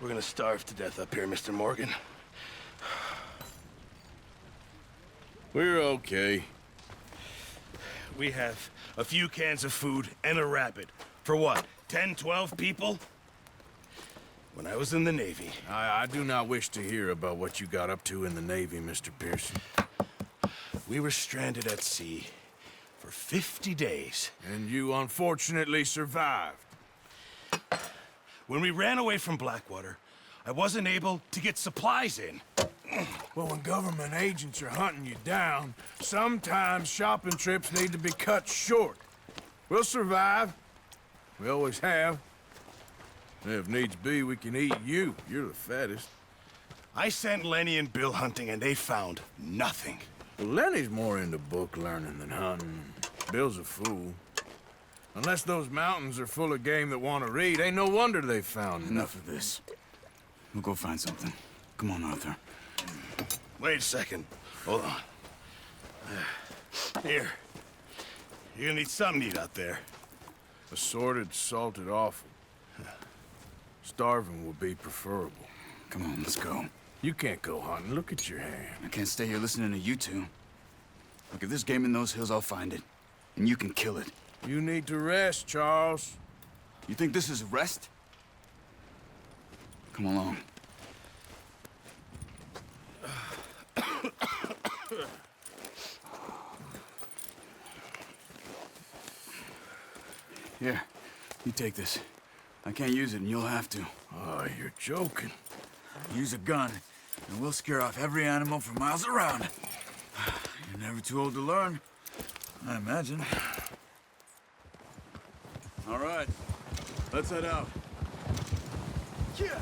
We're gonna starve to death up here, Mr. Morgan. We're okay. We have a few cans of food and a rabbit. For what, 10, 12 people? When I was in the Navy... I do not wish to hear about what you got up to in the Navy, Mr. Pearson. We were stranded at sea for 50 days. And you unfortunately survived. When we ran away from Blackwater, I wasn't able to get supplies in. Well, when government agents are hunting you down, sometimes shopping trips need to be cut short. We'll survive. We always have. And if needs be, we can eat you. You're the fattest. I sent Lenny and Bill hunting, and they found nothing. Well, Lenny's more into book learning than hunting. Bill's a fool. Unless those mountains are full of game that want to read, ain't no wonder they found Enough of this. We'll go find something. Come on, Arthur. Wait a second. Hold on. Here. You're gonna need something to eat out there. Assorted, salted offal. Starving will be preferable. Come on, let's go. You can't go hunting. Look at your hand. I can't stay here listening to you two. Look, if there's game in those hills, I'll find it. And you can kill it. You need to rest, Charles. You think this is rest? Come along. Here, you take this. I can't use it, and you'll have to. Oh, you're joking. Use a gun, and we'll scare off every animal for miles around. You're never too old to learn, I imagine. All right, let's head out. Yeah.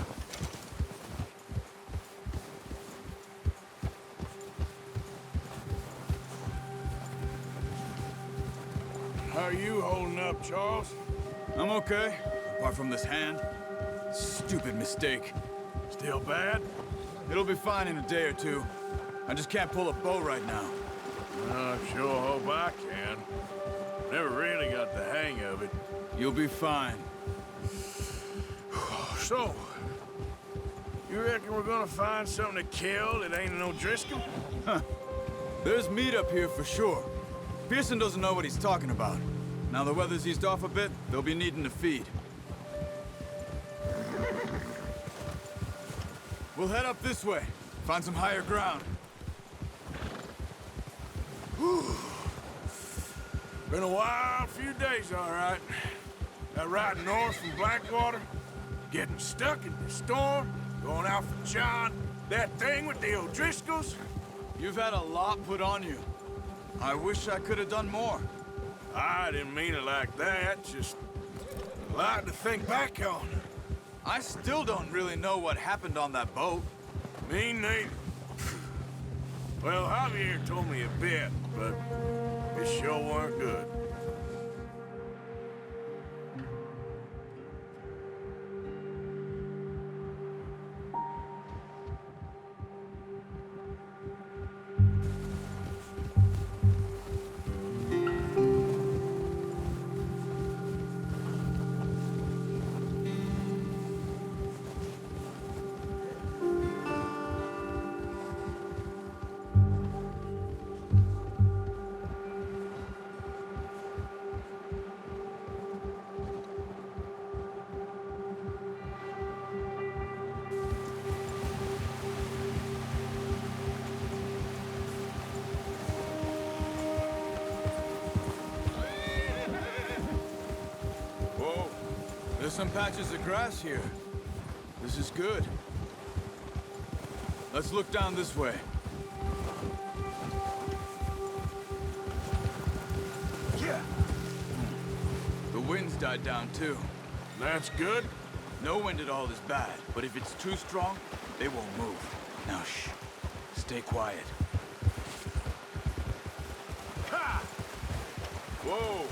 How are you holding up, Charles? I'm okay, apart from this hand. Stupid mistake. Still bad? It'll be fine in a day or two. I just can't pull a bow right now. I sure hope I can. Never really got the hang of it. You'll be fine. So, you reckon we're gonna find something to kill that ain't no Driscoll? Huh. There's meat up here for sure. Pearson doesn't know what he's talking about. Now the weather's eased off a bit, they'll be needing to feed. We'll head up this way, find some higher ground. Whew. Been a wild few days, all right. That ride north from Blackwater, getting stuck in the storm, going out for John, that thing with the O'Driscolls. You've had a lot put on you. I wish I could have done more. I didn't mean it like that, just a lot to think back on. I still don't really know what happened on that boat. Me neither. Well, Javier told me a bit, but it sure weren't good. There's some patches of grass here. This is good. Let's look down this way. Yeah. The wind's died down too. That's good. No wind at all is bad, but if it's too strong, they won't move. Now shh. Stay quiet. Ha! Whoa!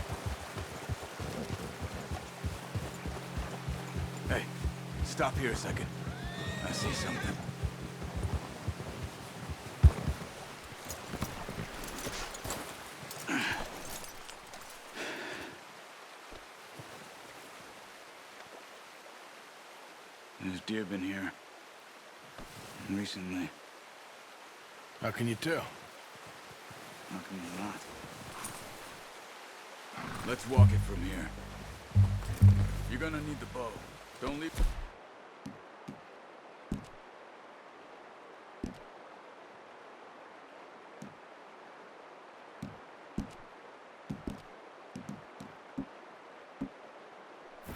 Hey, stop here a second. I see something. There's deer been here. Recently. How can you tell? How can you not? Let's walk it from here. You're gonna need the bow. Don't leave...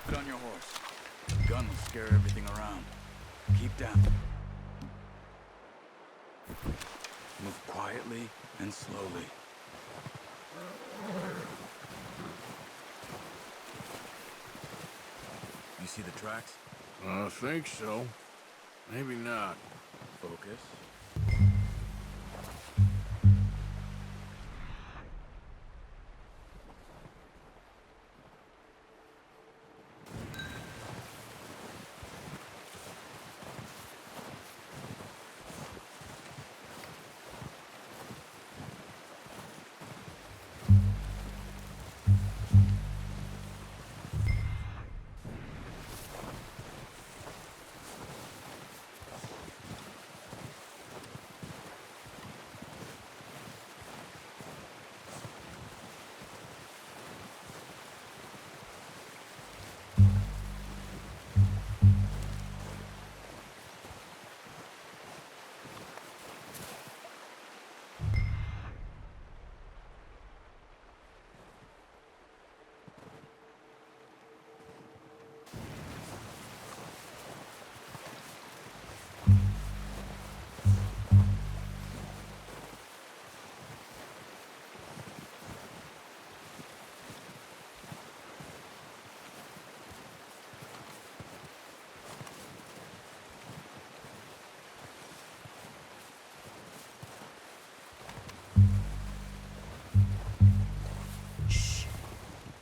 Put on your horse. The gun will scare everything around. Keep down. Move quietly and slowly. You see the tracks? I think so. Maybe not. Focus.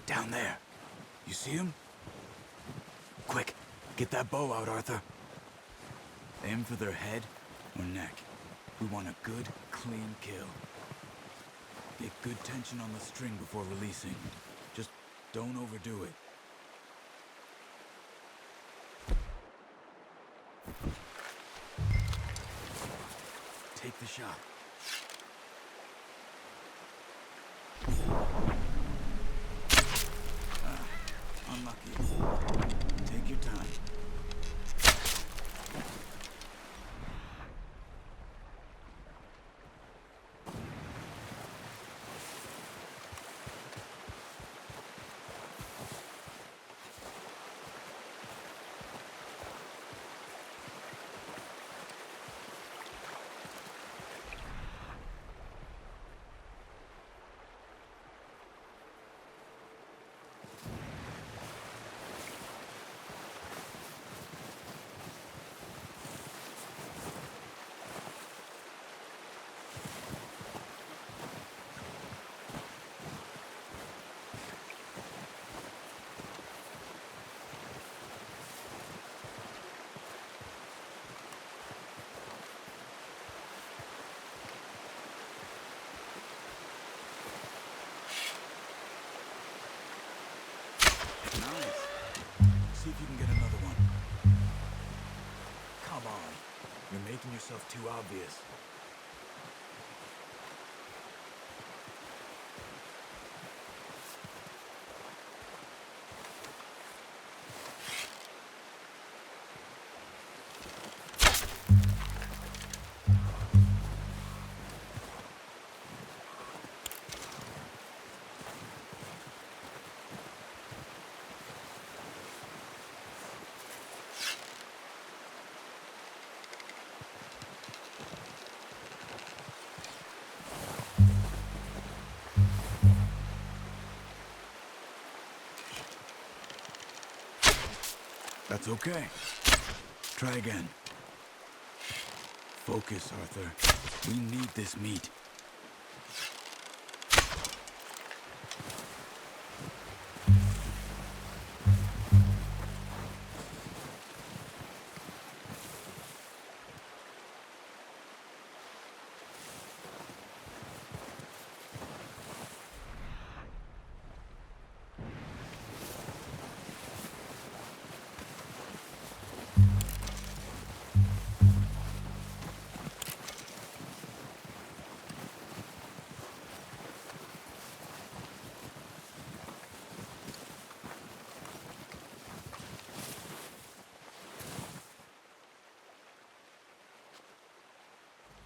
Down there. You see him? Quick, get that bow out, Arthur. Aim for their head or neck. We want a good, clean kill. Get good tension on the string before releasing. Just don't overdo it. Take the shot. Unlucky. Take your time. Nice. See if you can get another one. Come on. You're making yourself too obvious. That's okay. Try again. Focus, Arthur. We need this meat.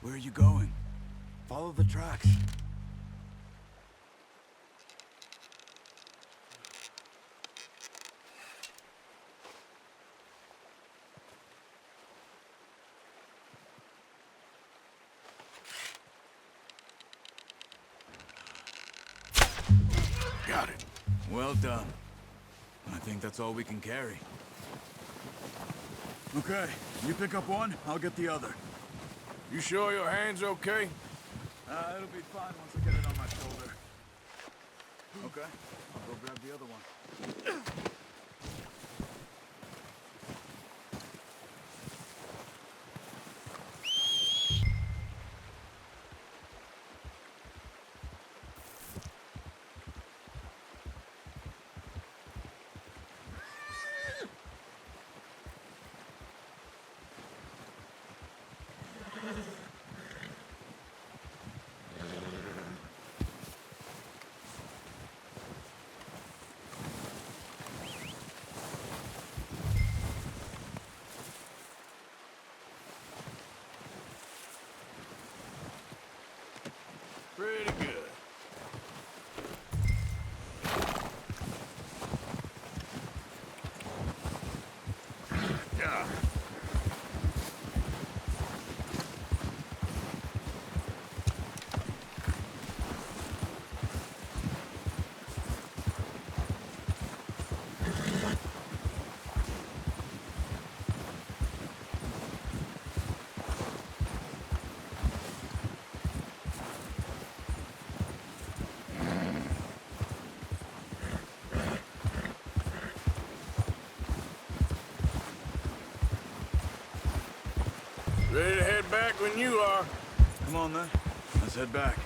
Where are you going? Follow the tracks. Got it. Well done. I think that's all we can carry. Okay, you pick up one, I'll get the other. You sure your hand's okay? It'll be fine once I get it on my shoulder. Okay, I'll go grab the other one. Pretty good. Yeah. Ready to head back when you are. Come on then, let's head back.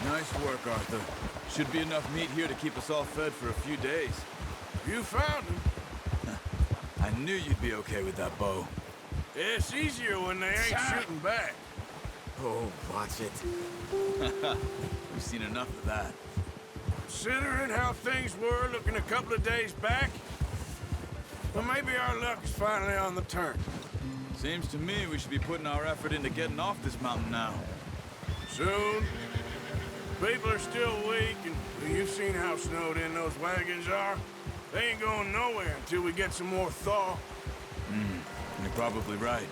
Nice work, Arthur. Should be enough meat here to keep us all fed for a few days. You found him. I knew you'd be okay with that bow. It's easier when they ain't shooting back. Oh, watch it. We've seen enough of that. Considering how things were looking a couple of days back, well, maybe our luck is finally on the turn. Seems to me we should be putting our effort into getting off this mountain now. Soon. People are still weak, and well, you've seen how snowed in those wagons are. They ain't going nowhere until we get some more thaw. You're probably right.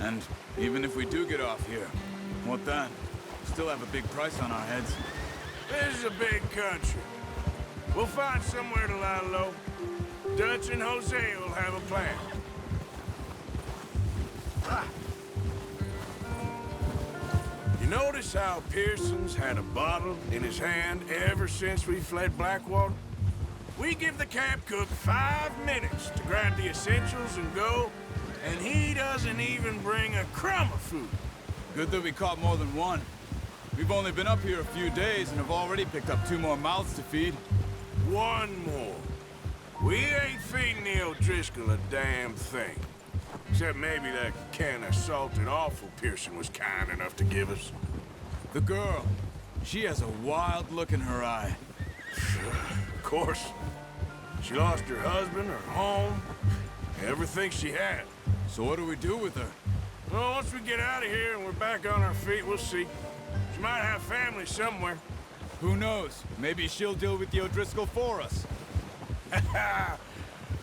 And even if we do get off here, what then? We still have a big price on our heads. This is a big country. We'll find somewhere to lie low. Dutch and Jose will have a plan. You notice how Pearson's had a bottle in his hand ever since we fled Blackwater? We give the camp cook 5 minutes to grab the essentials and go, and he doesn't even bring a crumb of food. Good that we caught more than one. We've only been up here a few days and have already picked up 2 more mouths to feed. One more. We ain't feeding the O'Driscoll a damn thing. Except maybe that can of salted offal Pearson was kind enough to give us. The girl, she has a wild look in her eye. Of course. She lost her husband, her home, everything she had. So what do we do with her? Well, once we get out of here and we're back on our feet, we'll see. She might have family somewhere. Who knows? Maybe she'll deal with the O'Driscoll for us.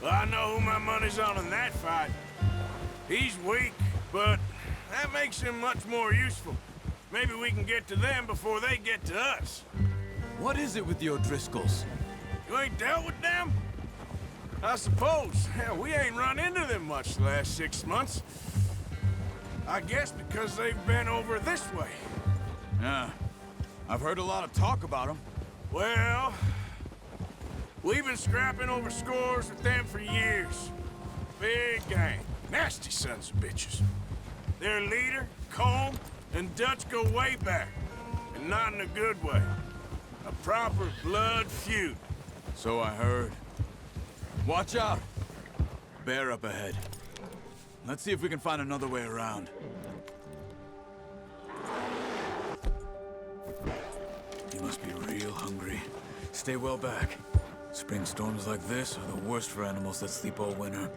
Well, I know who my money's on in that fight. He's weak, but that makes him much more useful. Maybe we can get to them before they get to us. What is it with the O'Driscolls? You ain't dealt with them? I suppose. Hell, we ain't run into them much the last 6 months. I guess because they've been over this way. Yeah, I've heard a lot of talk about them. Well, we've been scrapping over scores with them for years. Big gang. Nasty sons of bitches. Their leader, Colm, and Dutch go way back. And not in a good way. A proper blood feud. So I heard. Watch out! Bear up ahead. Let's see if we can find another way around. You must be real hungry. Stay well back. Spring storms like this are the worst for animals that sleep all winter.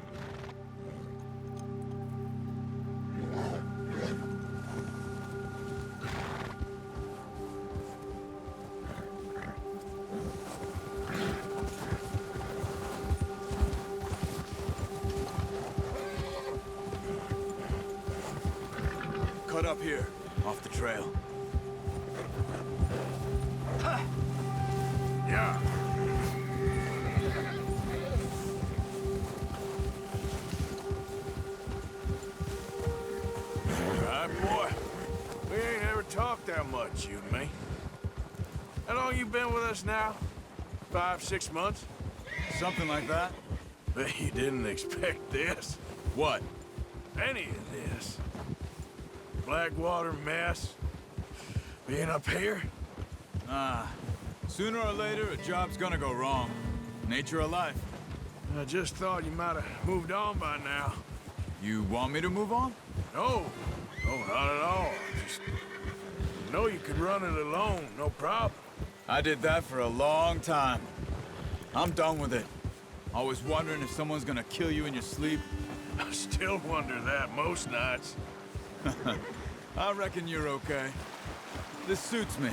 Cut up here, off the trail. Yeah. All right, boy. We ain't ever talked that much, you and me. How long you been with us now? 5, 6 months? Something like that? Bet you didn't expect this. What? Any of this. Blackwater mess. Being up here? Sooner or later, a job's gonna go wrong. Nature of life. I just thought you might have moved on by now. You want me to move on? No, not at all. Just know you could run it alone, no problem. I did that for a long time. I'm done with it. Always wondering if someone's gonna kill you in your sleep. I still wonder that most nights. I reckon you're okay. This suits me.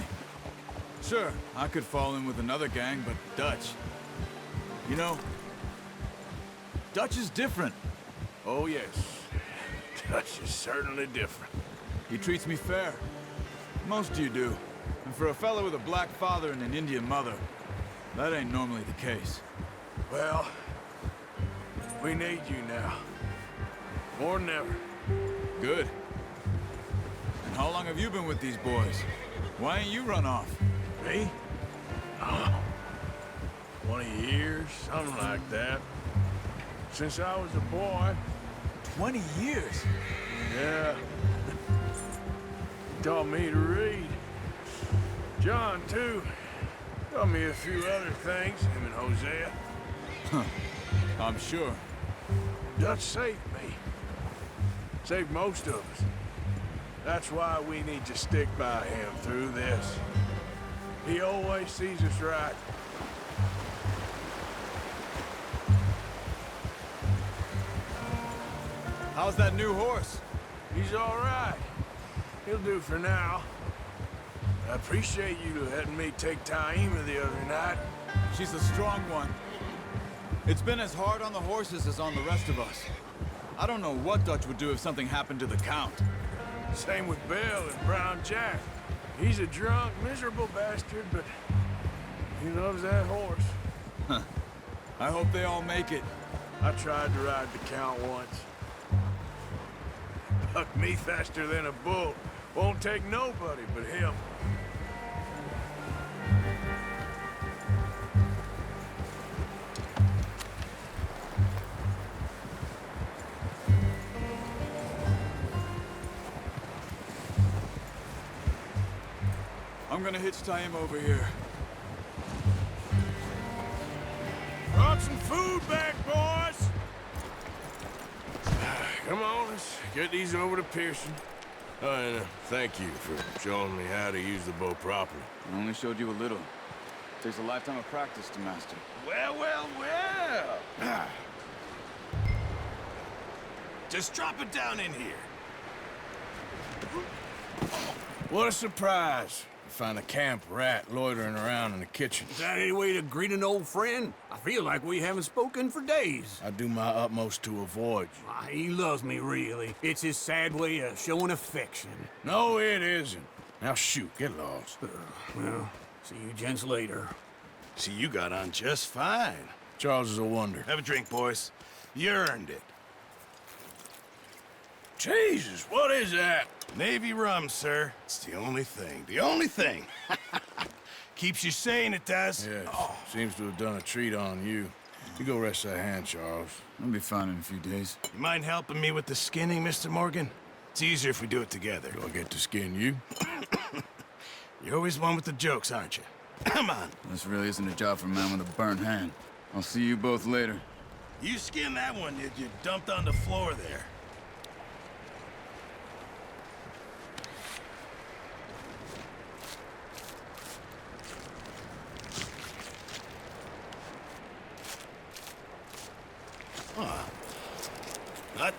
Sure, I could fall in with another gang, but Dutch... You know, Dutch is different. Oh, yes. Dutch is certainly different. He treats me fair. Most of you do. And for a fellow with a black father and an Indian mother, that ain't normally the case. Well, we need you now. More than ever. Good. And how long have you been with these boys? Why ain't you run off? Me? Oh, 20 years, something like that. Since I was a boy. 20 years? Yeah. He taught me to read. John, too. Taught me a few other things, him and Hosea. I'm sure. Dutch saved me. Saved most of us. That's why we need to stick by him through this. He always sees us right. How's that new horse? He's all right. He'll do for now. I appreciate you letting me take Taima the other night. She's a strong one. It's been as hard on the horses as on the rest of us. I don't know what Dutch would do if something happened to the Count. Same with Bill and Brown Jack. He's a drunk, miserable bastard, but he loves that horse. I hope they all make it. I tried to ride the Count once. Bucked me faster than a bull. Won't take nobody but him. I'm gonna hitch Taima over here. Brought some food back, boys! Come on, let's get these over to Pearson. Oh, and thank you for showing me how to use the bow properly. I only showed you a little. Takes a lifetime of practice to master. Well, well, well. Just drop it down in here. What a surprise. Find a camp rat loitering around in the kitchen. Is that any way to greet an old friend? I feel like we haven't spoken for days. I do my utmost to avoid you. Ah, he loves me, really. It's his sad way of showing affection. No, it isn't. Now shoot, get lost. Well, see you gents later. See, you got on just fine. Charles is a wonder. Have a drink, boys. You earned it. Jesus, what is that? Navy rum, sir. It's the only thing. The only thing. Keeps you sane, it does. Yes, seems to have done a treat on you. You go rest that hand, Charles. I'll be fine in a few days. You mind helping me with the skinning, Mr. Morgan? It's easier if we do it together. Do I get to skin you? You're always one with the jokes, aren't you? Come on. This really isn't a job for a man with a burnt hand. I'll see you both later. You skinned that one you dumped on the floor there.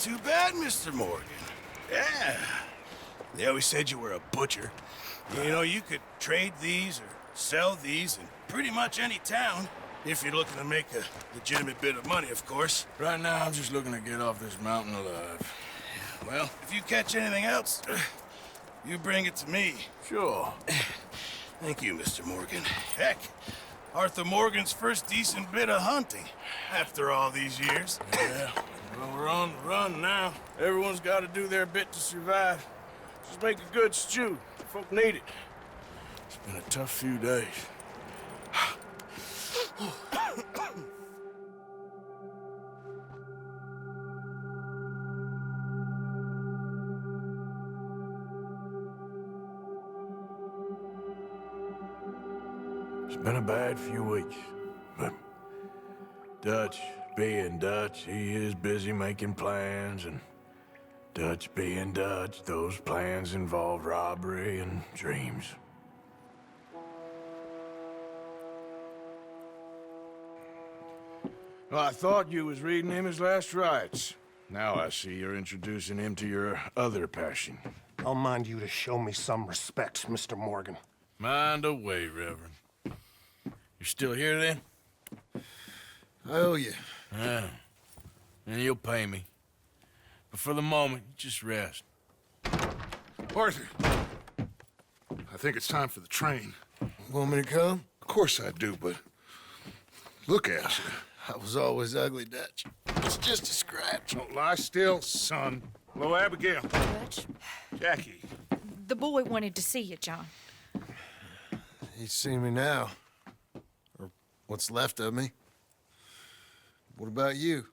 too bad, Mr. Morgan. Yeah. They always said you were a butcher. You know, you could trade these or sell these in pretty much any town, if you're looking to make a legitimate bit of money, of course. Right now, I'm just looking to get off this mountain alive. Well, if you catch anything else, you bring it to me. Sure. Thank you, Mr. Morgan. Heck, Arthur Morgan's first decent bit of hunting after all these years. Yeah, well, we're on the run now. Everyone's got to do their bit to survive. Just make a good stew. Folk need it. It's been a tough few days. It's been a bad few weeks, but Dutch being Dutch, he is busy making plans, and Dutch being Dutch, those plans involve robbery and dreams. Well, I thought you was reading him his last rites. Now I see you're introducing him to your other passion. I'll mind you to show me some respect, Mr. Morgan. Mind away, Reverend. You're still here, then? I owe you. Yeah. And you'll pay me. But for the moment, just rest. Arthur, I think it's time for the train. Want me to come? Of course I do, but look at you. I was always ugly, Dutch. It's just a scratch. Don't lie still, son. Hello, Abigail. Dutch, Jackie. the boy wanted to see you, John. He's seen me now. Or what's left of me. What about you?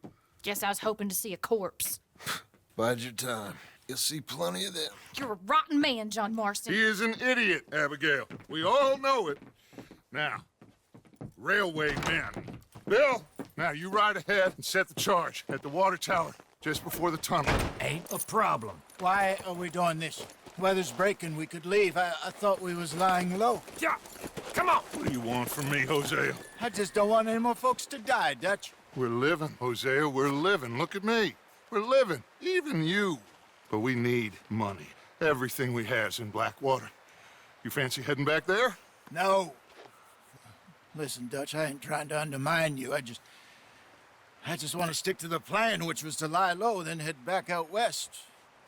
Guess I was hoping to see a corpse. Bide your time. You'll see plenty of them. You're a rotten man, John Marston. He is an idiot, Abigail. We all know it. Now, railway men. Bill, now you ride ahead and set the charge at the water tower just before the tunnel. Ain't a problem. Why are we doing this? Weather's breaking. We could leave. I thought we was lying low. Yeah, come on. What do you want from me, Hosea? I just don't want any more folks to die, Dutch. We're living, Hosea. We're living. Look at me. We're living. Even you. But we need money. Everything we has in Blackwater. You fancy heading back there? No. Listen, Dutch, I ain't trying to undermine you. I just want to stick to the plan, which was to lie low, then head back out west.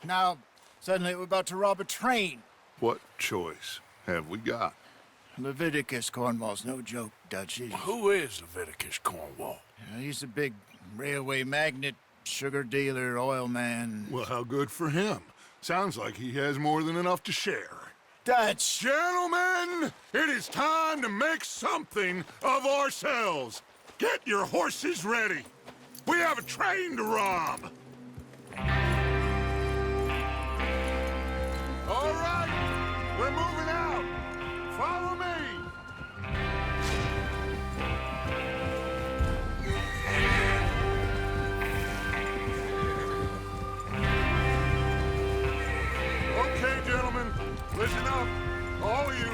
Now, suddenly we're about to rob a train. What choice have we got? Leviticus Cornwall's no joke, Dutch. Who is Leviticus Cornwall? He's a big railway magnate, sugar dealer, oil man. Well, how good for him. Sounds like he has more than enough to share. Dutch! Gentlemen, it is time to make something of ourselves. Get your horses ready. We have a train to rob. All right, we're moving out. Follow me. Okay, gentlemen, listen up, all of you.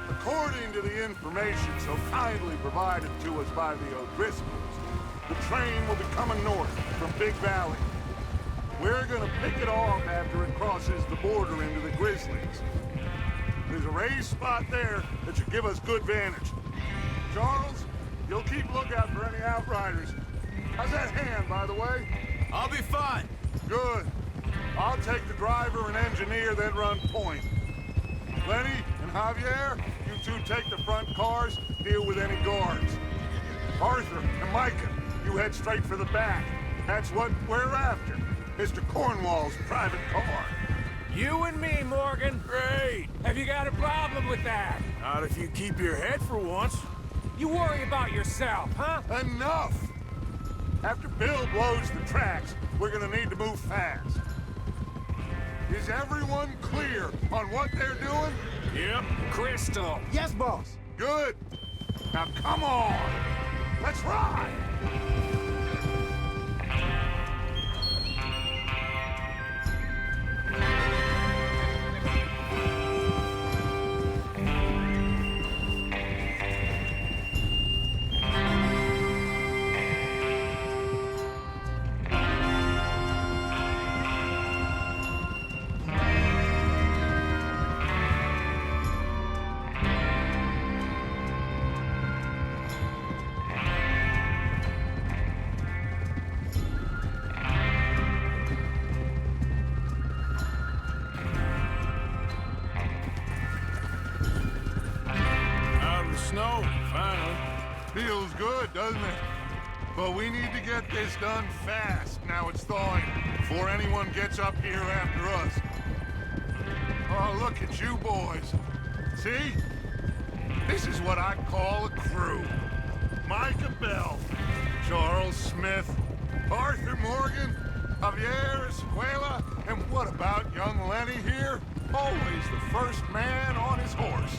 According to the information so kindly provided to us by the O'Driscolls, the train will be coming north from Big Valley. We're gonna pick it off after it crosses the border into the Grizzlies. There's a raised spot there that should give us good vantage. Charles, you'll keep lookout for any outriders. How's that hand, by the way? I'll be fine. Good. I'll take the driver and engineer, then run point. Lenny and Javier, you two take the front cars, deal with any guards. Arthur and Micah, you head straight for the back. That's what we're after. Mr. Cornwall's private car. You and me, Morgan. Great. Have you got a problem with that? Not if you keep your head for once. You worry about yourself, huh? Enough! After Bill blows the tracks, we're gonna need to move fast. Is everyone clear on what they're doing? Yep. Crystal. Yes, boss. Good. Now come on! Let's ride! snow, finally. Feels good, doesn't it? But we need to get this done fast. Now it's thawing, before anyone gets up here after us. Oh, look at you boys. See? This is what I call a crew. Micah Bell, Charles Smith, Arthur Morgan, Javier Escuela, and what about young Lenny here? Always the first man on his horse.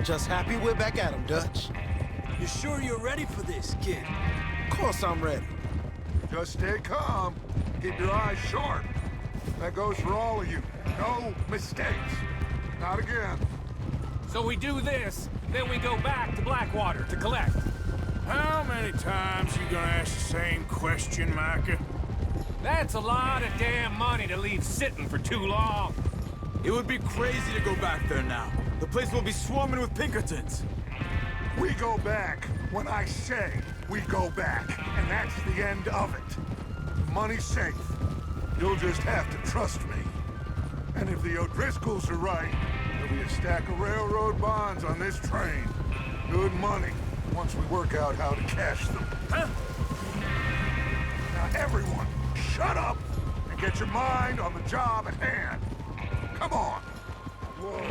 Just happy we're back at him, Dutch. You sure you're ready for this, kid? Of course I'm ready. Just stay calm. Keep your eyes sharp. That goes for all of you. No mistakes. Not again. So we do this, then we go back to Blackwater to collect. How many times you gonna ask the same question, Micah? That's a lot of damn money to leave sitting for too long. It would be crazy to go back there now. The place will be swarming with Pinkertons. We go back when I say we go back, and that's the end of it. Money's safe. You'll just have to trust me. And if the O'Driscolls are right, there'll be a stack of railroad bonds on this train. Good money, once we work out how to cash them. Huh? Now everyone, shut up and get your mind on the job at hand. Come on. Whoa.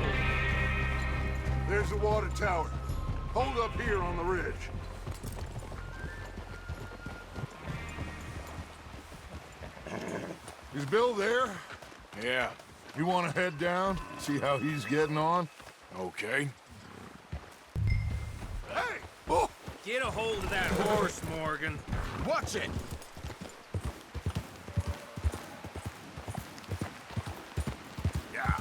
There's the water tower. Hold up here on the ridge. Is Bill there? Yeah, You want to head down, see how he's getting on? okay. Hey! Oh! Get a hold of that horse, Morgan. Watch it! Yeah.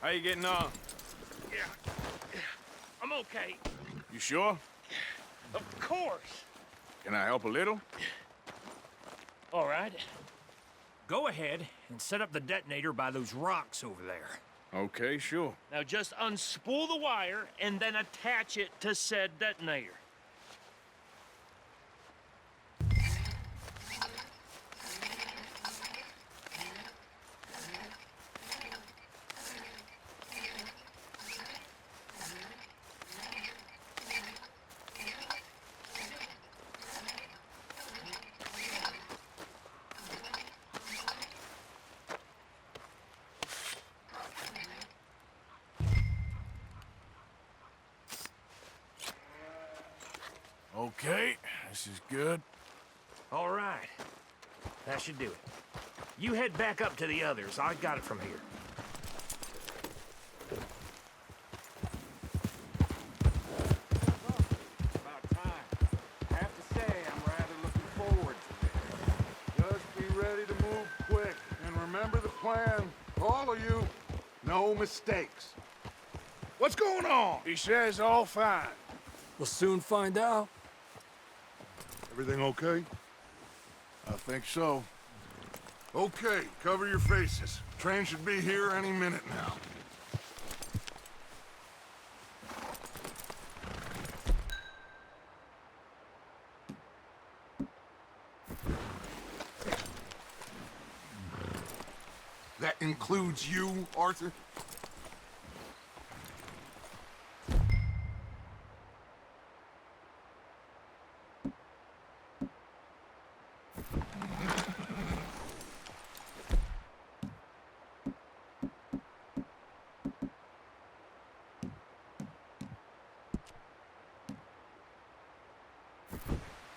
How you getting on? Yeah, I'm okay. You sure? Of course. Can I help a little? All right. Go ahead and set up the detonator by those rocks over there. Okay, sure. Now just unspool the wire and then attach it to said detonator. Okay, this is good. All right. That should do it. You head back up to the others. I got it from here. About time. I have to say, I'm rather looking forward to this. Just be ready to move quick. And remember the plan. All of you, no mistakes. What's going on? He says all fine. We'll soon find out. Everything okay? I think so. Okay, cover your faces. Train should be here any minute now. That includes you, Arthur?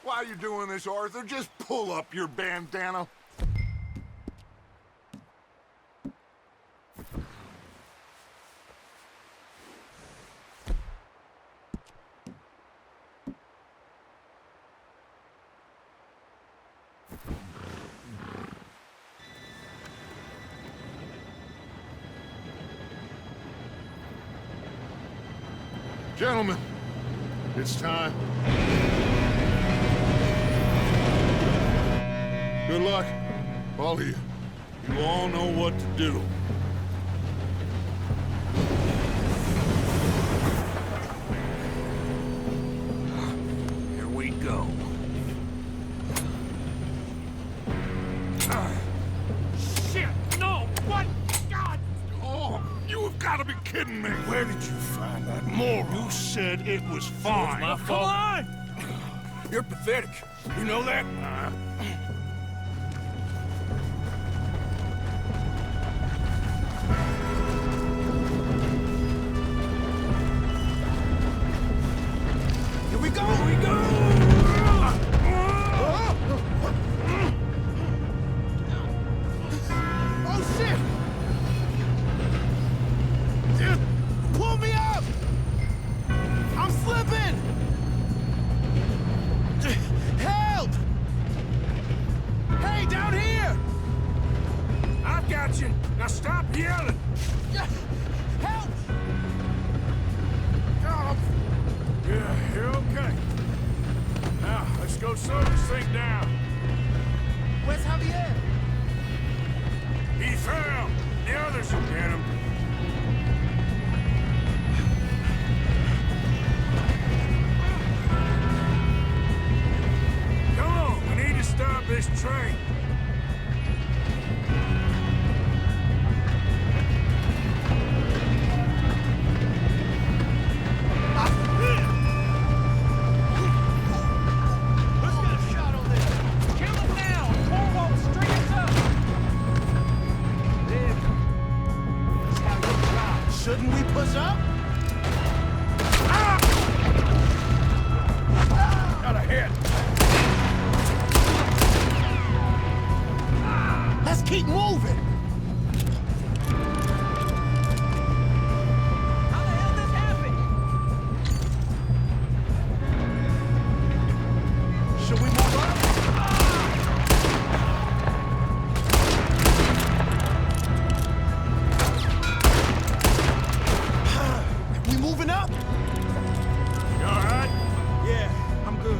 Why are you doing this, Arthur? Just pull up your bandana. Gentlemen, it's time. Good luck, all of you. You all know what to do. Here we more. You said it was fine. My fault. Come on! You're pathetic. You know that? Here we go! Here we go! Oh, shit! Dude, pull me up! I'm slipping! Help! Hey, down here! I've got you. Now stop yelling. Help! Yeah, you're okay. Now, let's go slow this thing down. Where's Javier? He fell. The others will get him. Come on, we need to stop this train. Shouldn't we push up? Got a hit. Let's keep moving. How the hell this happened? Should we move up? We moving up? You all right? Yeah, I'm good.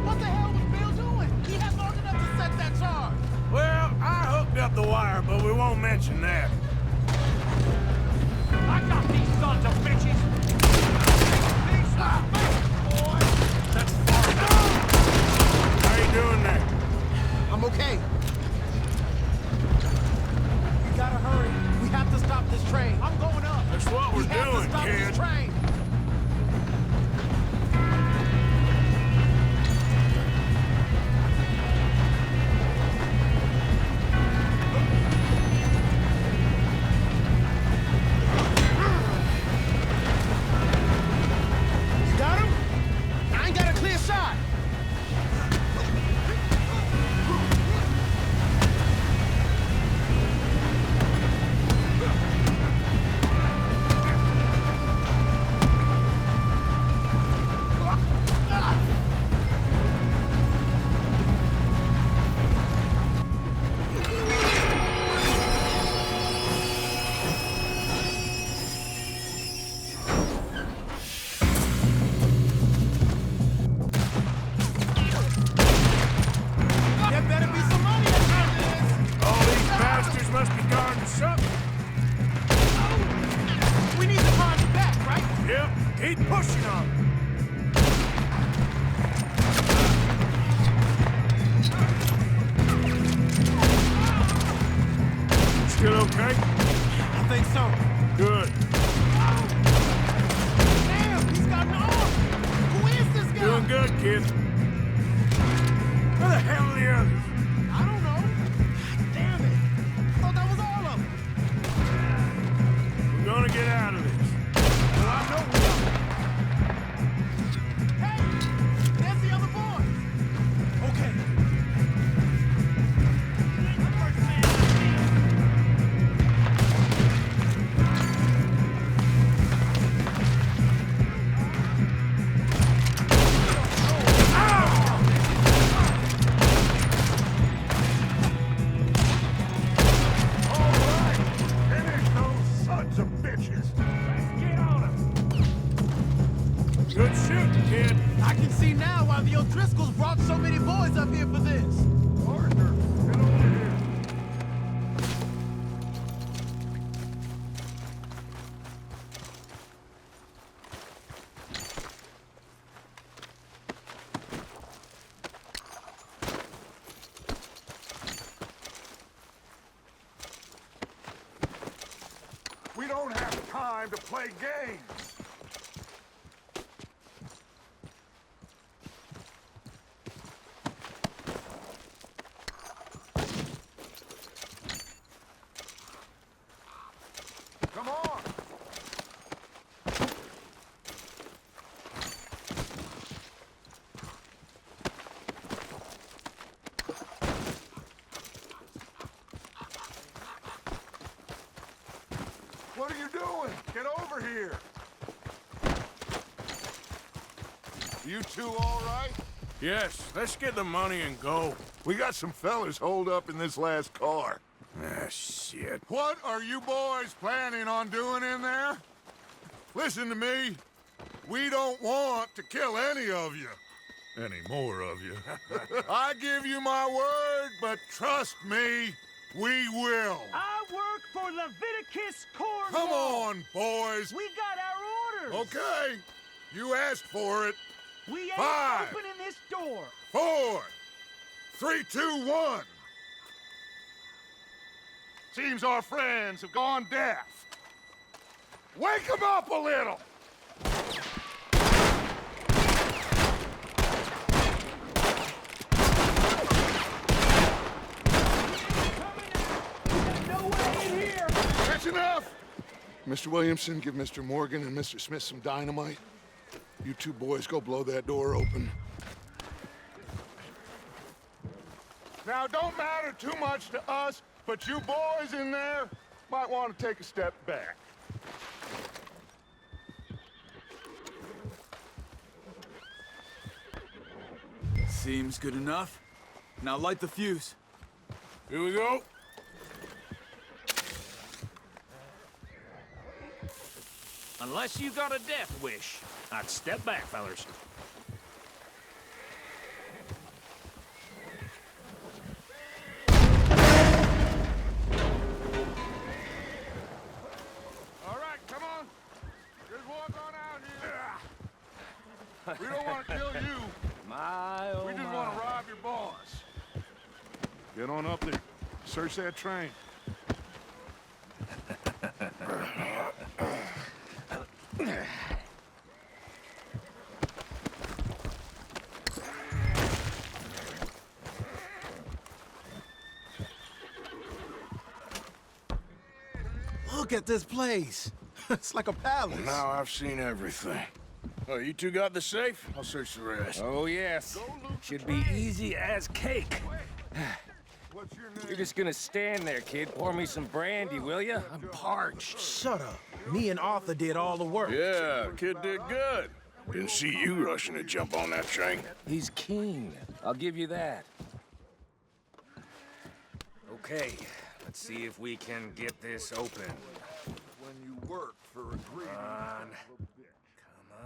What the hell was Bill doing? He had long enough to set that charge. Well, I hooked up the wire, but we won't mention that. I got these sons of bitches! That's far enough. How you doing there? I'm okay. We gotta hurry. We have to stop this train. I'm going up. That's what we're we have doing, to stop kid. this train. You got him? I ain't got a clear shot. There better be some money behind this. All these bastards must be guarding something. We need the cars back, right? Yep, keep pushing on. Still okay? I think so. Good. Damn, he's got an arm. Who is this guy? Doing good, kid. Where the hell are the others? I don't know. Damn it. I thought that was all of them. We're gonna get out of this. Well, I know we are. Hey, there's the other boy. Okay. Finish those sons of bitches. Get on him! Good shooting, kid. I can see now why the O'Driscolls brought so many boys up here for this. Arthur, get over here. We don't have time to play games. over here. You two all right? Yes, let's get the money and go. We got some fellas holed up in this last car. Ah, shit. What are you boys planning on doing in there? Listen to me. We don't want to kill any of you. Any more of you. I give you my word, but trust me, we will. I work for Leviticus Cornwall. Come on, boys. We got our orders. Okay. You asked for it. We ain't 5, opening this door. 4, 3, 2, 1. Seems our friends have gone deaf. Wake them up a little! No way in here. That's enough! Mr. Williamson, give Mr. Morgan and Mr. Smith some dynamite. You two boys go blow that door open. Now, don't matter too much to us, but you boys in there might want to take a step back. Seems good enough. Now light the fuse. Here we go. Unless you got a death wish, I'd step back, fellers. All right, come on. Just walk on out here. We don't want to kill you. We just want to rob your boss. Get on up there. Search that train. Look at this place. It's like a palace. Now I've seen everything. Oh, you two got the safe? I'll search the rest. Oh, yes. Should be easy as cake. What's your name? You're just gonna stand there, kid. Pour me some brandy, will you? I'm parched. Shut up. Me and Arthur did all the work. Yeah, kid did good. Didn't see you rushing to jump on that train. He's keen. I'll give you that. Okay, let's see if we can get this open. When you work for a greedy Come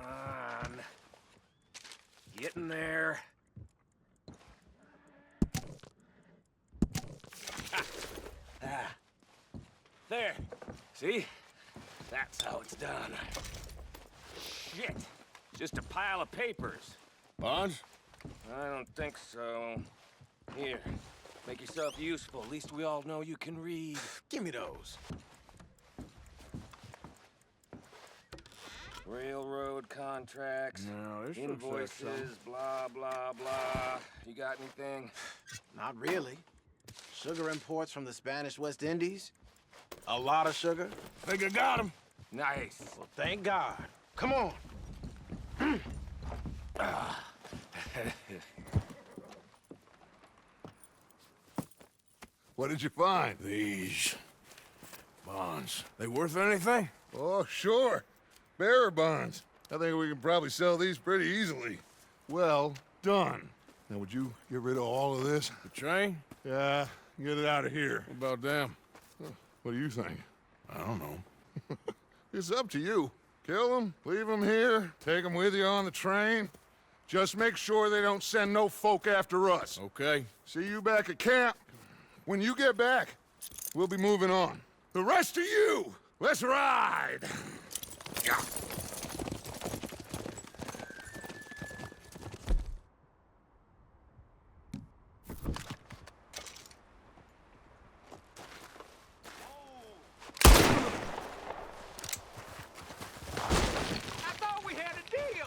on. Get in there. There. See? That's how it's done. Shit. Just a pile of papers. Bonds? I don't think so. Here. Make yourself useful. At least we all know you can read. Give me those. Railroad contracts, No, this looks like invoices, something. blah, blah, blah. You got anything? Not really. Sugar imports from the Spanish West Indies. A lot of sugar. Think I got him. Nice. Well, thank God. Come on. What did you find? These bonds. They worth anything? Oh, sure. Bearer bonds. I think we can probably sell these pretty easily. Well done. Now, would you get rid of all of this? The train? Yeah, get it out of here. What about them? What do you think? I don't know. It's up to you. Kill them, leave them here, take them with you on the train. Just make sure they don't send no folk after us. Okay. See you back at camp. When you get back, we'll be moving on. The rest of you, let's ride! Yeah. I thought we had a deal.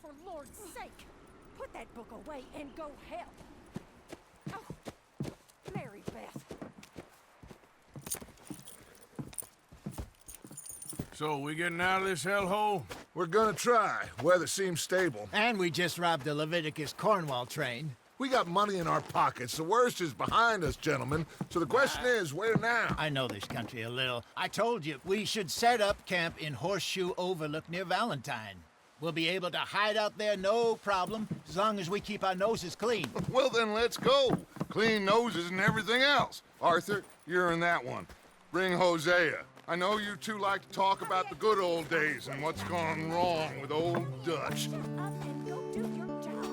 for Lord's sake, put that book away and go help. Oh, Mary Beth. So, we getting out of this hellhole? We're gonna try. Weather seems stable. And we just robbed the Leviticus Cornwall train. We got money in our pockets. The worst is behind us, gentlemen. So the question is, where now? I know this country a little. I told you, we should set up camp in Horseshoe Overlook near Valentine. We'll be able to hide out there, no problem, as long as we keep our noses clean. Well, then let's go. Clean noses and everything else. Arthur, you're in that one. Bring Hosea. I know you two like to talk about the good old days and what's gone wrong with old Dutch. Shut up and go do your job.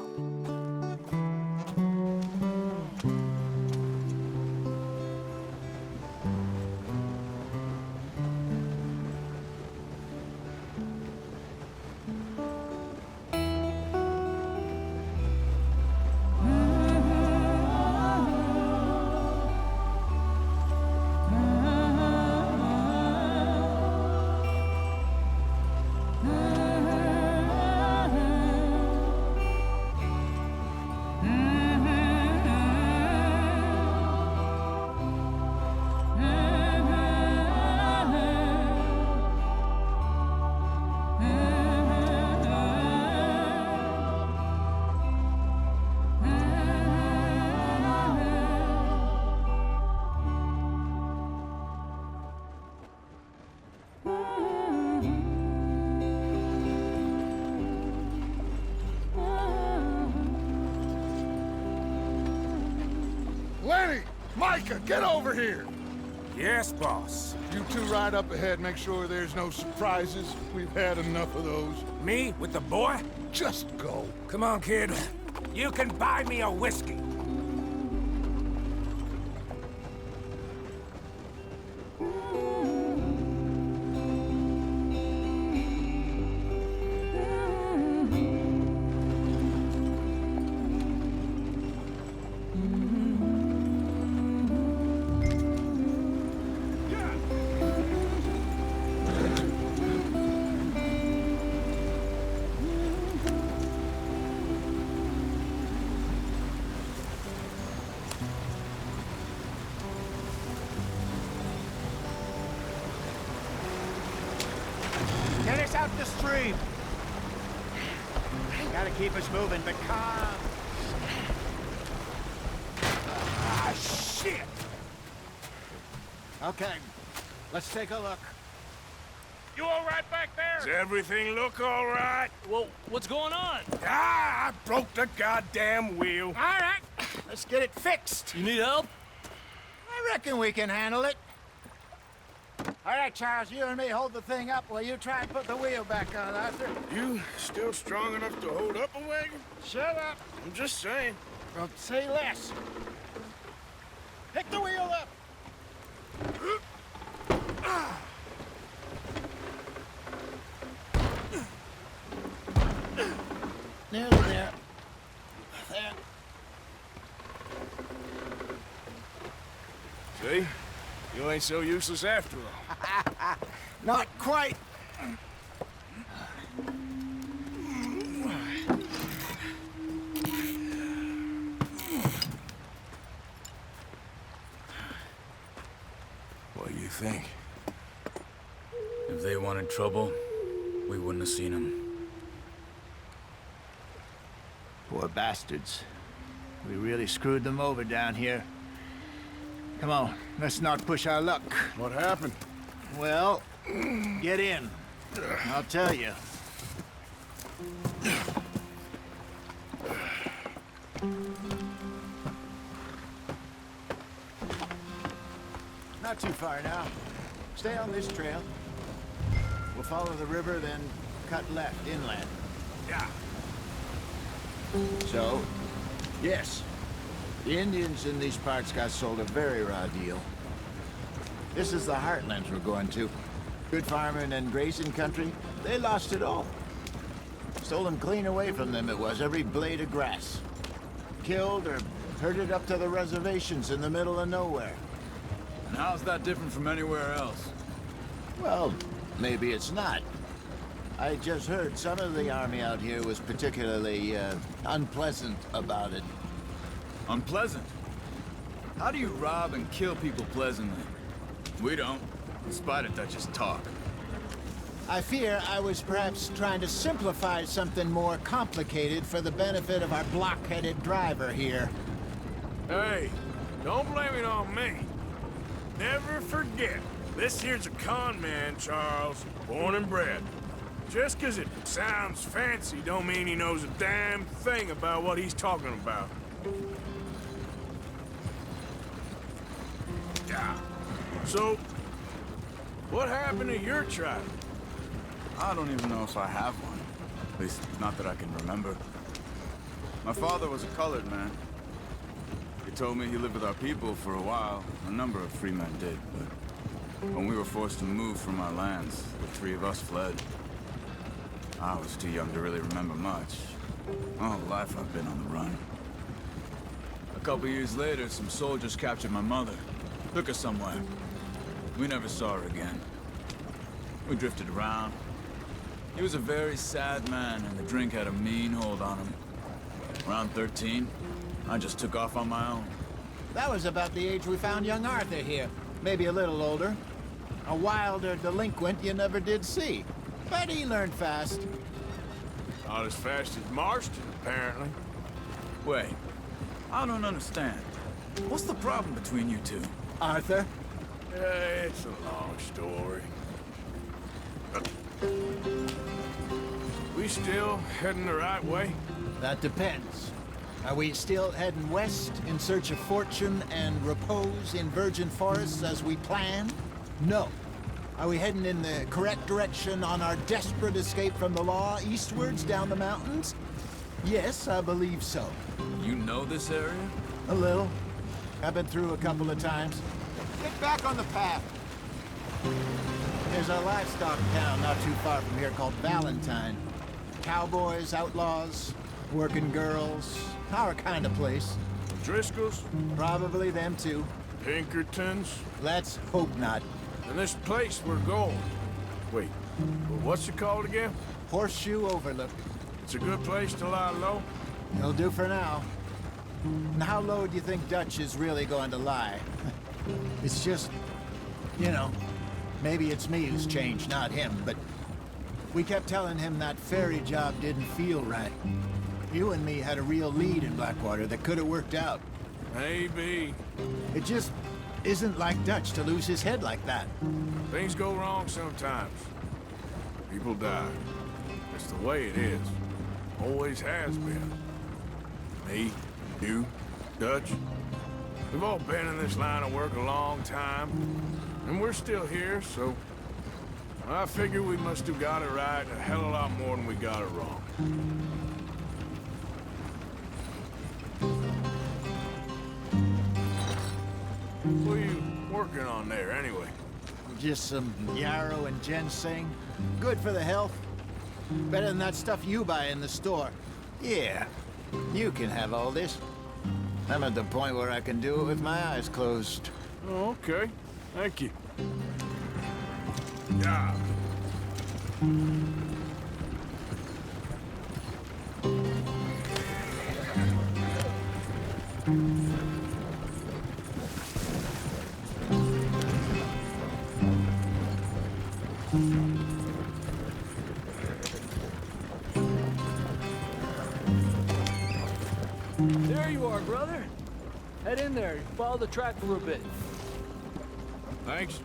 Lenny! Micah, get over here! Yes, boss. You two ride up ahead, make sure there's no surprises. We've had enough of those. Me with the boy? Just go. Come on, kid. You can buy me a whiskey. Get us out the stream. Gotta keep us moving, but calm. Ah, shit! Okay, let's take a look. You all right back there? Does everything look all right? Well, what's going on? Ah, I broke the goddamn wheel. All right, let's get it fixed. You need help? I reckon we can handle it. All right, Charles, you and me hold the thing up while you try and put the wheel back on, Arthur. You still strong enough to hold up a wagon? Shut up. I'm just saying. Well, say less. Pick the wheel up. Nearly there. There. See? You ain't so useless after all. Not quite. What do you think? If they wanted trouble, we wouldn't have seen them. Poor bastards. We really screwed them over down here. Come on, let's not push our luck. What happened? Well, get in. I'll tell you. Not too far now. Stay on this trail. We'll follow the river, then cut left inland. Yeah. So, yes, the Indians in these parts got sold a very raw deal. This is the heartlands we're going to. Good farming and grazing country, they lost it all. Stolen clean away from them it was, every blade of grass. Killed or herded up to the reservations in the middle of nowhere. And how's that different from anywhere else? Well, maybe it's not. I just heard some of the army out here was particularly unpleasant about it. Unpleasant? How do you rob and kill people pleasantly? We don't, in spite of Dutch's talk. I fear I was perhaps trying to simplify something more complicated for the benefit of our blockheaded driver here. Hey, don't blame it on me. Never forget, this here's a con man, Charles, born and bred. Just 'cause it sounds fancy don't mean he knows a damn thing about what he's talking about. Yeah. So, what happened to your tribe? I don't even know if I have one. At least, not that I can remember. My father was a colored man. He told me he lived with our people for a while. A number of free men did, but when we were forced to move from our lands, the three of us fled. I was too young to really remember much. My whole life I've been on the run. A couple years later, some soldiers captured my mother. Took her somewhere. We never saw her again. We drifted around. He was a very sad man, and the drink had a mean hold on him. Around 13, I just took off on my own. That was about the age we found young Arthur here. Maybe a little older. A wilder delinquent you never did see. But he learned fast. Not as fast as Marston, apparently. Wait, I don't understand. What's the problem between you two? Arthur? It's a long story. We still heading the right way? That depends. Are we still heading west in search of fortune and repose in virgin forests as we planned? No. Are we heading in the correct direction on our desperate escape from the law eastwards down the mountains? Yes, I believe so. You know this area? A little. I've been through a couple of times. Get back on the path. There's a livestock town not too far from here called Valentine. Cowboys, outlaws, working girls, our kind of place. Driscolls? Probably them too. Pinkertons? Let's hope not. And this place we're going. Wait, what's it called again? Horseshoe Overlook. It's a good place to lie low? It'll do for now. And how low do you think Dutch is really going to lie? It's just, you know, maybe it's me who's changed, not him, but we kept telling him that ferry job didn't feel right. You and me had a real lead in Blackwater that could have worked out. Maybe. It just isn't like Dutch to lose his head like that. Things go wrong sometimes. People die. It's the way it is. Always has been. Me, you, Dutch. We've all been in this line of work a long time. And we're still here, so I figure we must have got it right a hell of a lot more than we got it wrong. What are you working on there, anyway? Just some yarrow and ginseng. Good for the health. Better than that stuff you buy in the store. Yeah, you can have all this. I'm at the point where I can do it with my eyes closed. Oh, okay. Thank you. Yeah. There you are, brother. Head in there. Follow the track for a bit. Thanks.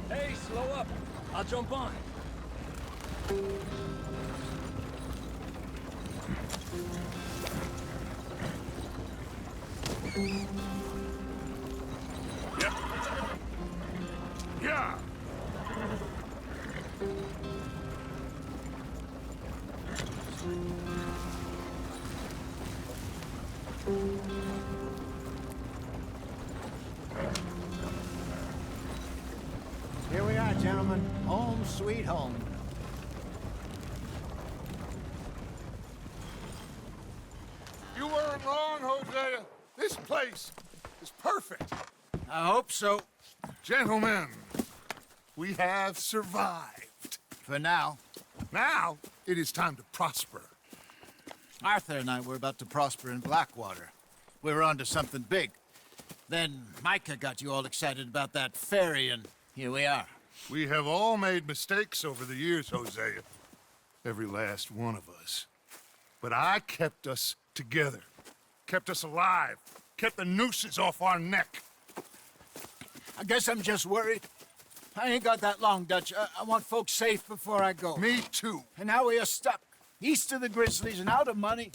Hey, slow up. I'll jump on. Yeah. Yeah. Here we are, gentlemen. Home sweet home. You weren't wrong, Hosea. This place is perfect. I hope so. Gentlemen, we have survived. For now. Now, it is time to prosper. Arthur and I were about to prosper in Blackwater. We were onto something big. Then Micah got you all excited about that ferry, and here we are. We have all made mistakes over the years, Hosea. Every last one of us. But I kept us together. Kept us alive. Kept the nooses off our neck. I guess I'm just worried. I ain't got that long, Dutch. I want folks safe before I go. Me too. And now we are stuck, east of the Grizzlies and out of money,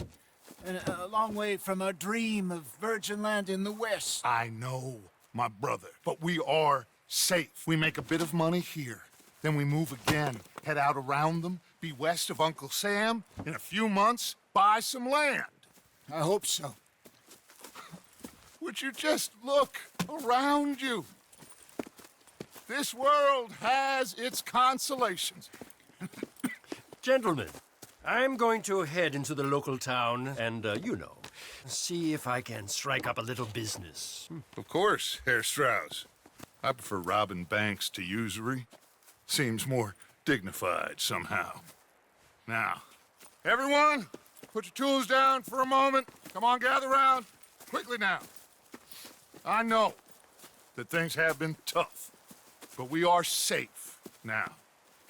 and a long way from our dream of virgin land in the west. I know, my brother, but we are safe. We make a bit of money here, then we move again, head out around them, be west of Uncle Sam, in a few months, buy some land. I hope so. Would you just look around you? This world has its consolations. Gentlemen, I'm going to head into the local town and, see if I can strike up a little business. Of course, Herr Strauss. I prefer robbing banks to usury. Seems more dignified somehow. Now, everyone, put your tools down for a moment. Come on, gather round. Quickly now. I know that things have been tough, but we are safe now,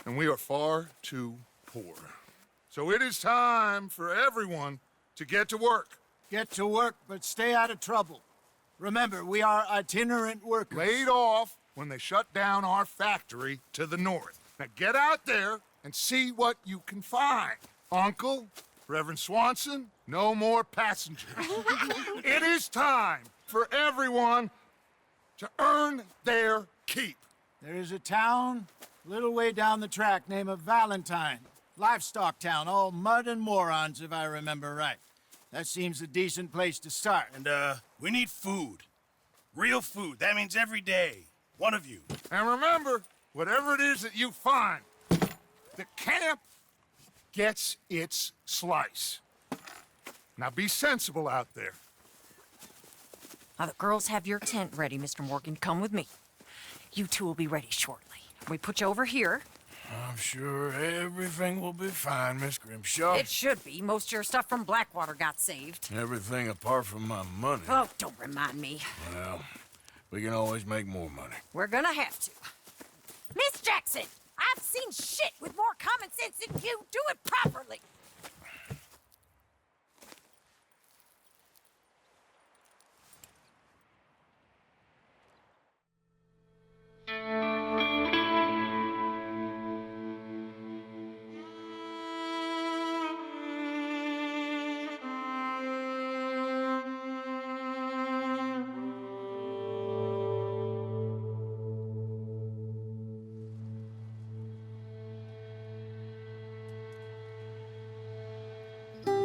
and we are far too poor. So it is time for everyone to get to work. Get to work, but stay out of trouble. Remember, we are itinerant workers. Laid off when they shut down our factory to the north. Now get out there and see what you can find. Uncle, Reverend Swanson, no more passengers. It is time for everyone to earn their keep. There is a town a little way down the track named Valentine. Livestock town, all mud and morons, if I remember right. That seems a decent place to start. And, we need food. Real food. That means every day. One of you. And remember, whatever it is that you find, the camp gets its slice. Now be sensible out there. Now, the girls have your tent ready, Mr. Morgan. Come with me. You two will be ready shortly. We put you over here. I'm sure everything will be fine, Miss Grimshaw. It should be. Most of your stuff from Blackwater got saved. Everything apart from my money. Oh, don't remind me. Well, we can always make more money. We're gonna have to. Miss Jackson, I've seen shit with more common sense than you. Do it properly.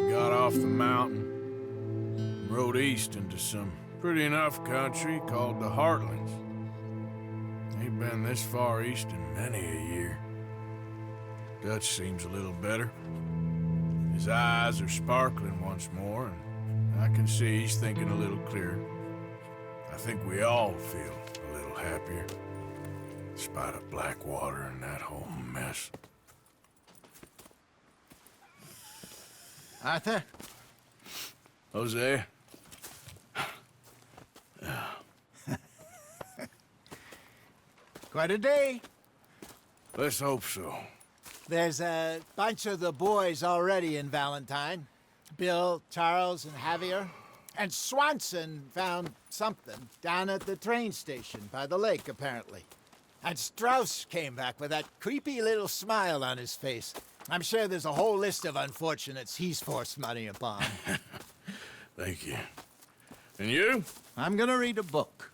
Got off the mountain, rode east into some pretty enough country called the Heartlands. Ain't been this far east in many a year. Dutch seems a little better. His eyes are sparkling once more, and I can see he's thinking a little clearer. I think we all feel a little happier, in spite of Blackwater and that whole mess. Arthur? Jose? Quite a day. Let's hope so. There's a bunch of the boys already in Valentine. Bill, Charles, and Javier. And Swanson found something down at the train station by the lake, apparently. And Strauss came back with that creepy little smile on his face. I'm sure there's a whole list of unfortunates he's forced money upon. Thank you. And you? I'm gonna read a book.